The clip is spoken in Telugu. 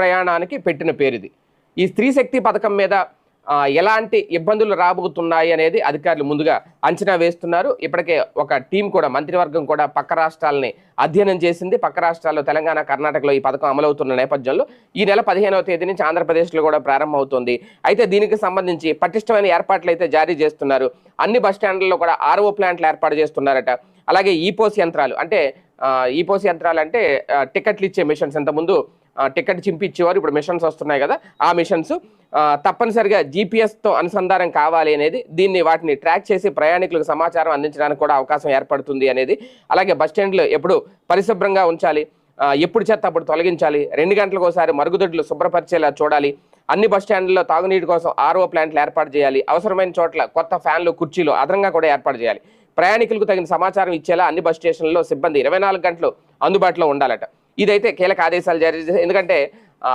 ప్రయాణానికి పెట్టిన పేరు ఇది. ఈ స్త్రీ శక్తి పథకం మీద ఎలాంటి ఇబ్బందులు రాబోతున్నాయి అనేది అధికారులు ముందుగా అంచనా వేస్తున్నారు. ఇప్పటికే ఒక టీం కూడా, మంత్రివర్గం కూడా పక్క రాష్ట్రాలని అధ్యయనం చేసింది. పక్క రాష్ట్రాల్లో తెలంగాణ, కర్ణాటకలో ఈ పథకం అమలవుతున్న నేపథ్యంలో ఈ నెల 15వ తేదీ నుంచి ఆంధ్రప్రదేశ్లో కూడా ప్రారంభమవుతుంది. అయితే దీనికి సంబంధించి పటిష్టమైన ఏర్పాట్లు అయితే జారీ చేస్తున్నారు. అన్ని బస్టాండ్లలో కూడా ఆర్ఓ ప్లాంట్లు ఏర్పాటు చేస్తున్నారట. అలాగే ఈపోస్ యంత్రాలు, అంటే ఈపోస్ యంత్రాలు అంటే టికెట్లు ఇచ్చే మిషన్స్. ఇంతకుముందు టికెట్ చింపిచ్చేవారు, ఇప్పుడు మిషన్స్ వస్తున్నాయి కదా, ఆ మిషన్స్ తప్పనిసరిగా జీపీఎస్తో అనుసంధానం కావాలి అనేది, వాటిని ట్రాక్ చేసి ప్రయాణికులకు సమాచారం అందించడానికి కూడా అవకాశం ఏర్పడుతుంది అనేది. అలాగే బస్టాండ్లు ఎప్పుడు పరిశుభ్రంగా ఉంచాలి, ఎప్పుడు చెత్త అప్పుడు తొలగించాలి, 2 గంటలకు ఒకసారి మరుగుదొడ్లు శుభ్రపరిచేలా చూడాలి, అన్ని బస్టాండ్లలో తాగునీటి కోసం ఆర్ఓ ప్లాంట్లు ఏర్పాటు చేయాలి, అవసరమైన చోట్ల కొత్త ఫ్యాన్లు, కుర్చీలు అదనంగా కూడా ఏర్పాటు చేయాలి, ప్రయాణికులకు తగిన సమాచారం ఇచ్చేలా అన్ని బస్ స్టేషన్లలో సిబ్బంది 24 గంటలు అందుబాటులో ఉండాలట. ఇదైతే కీలక ఆదేశాలు జారీ చేశారు. ఎందుకంటే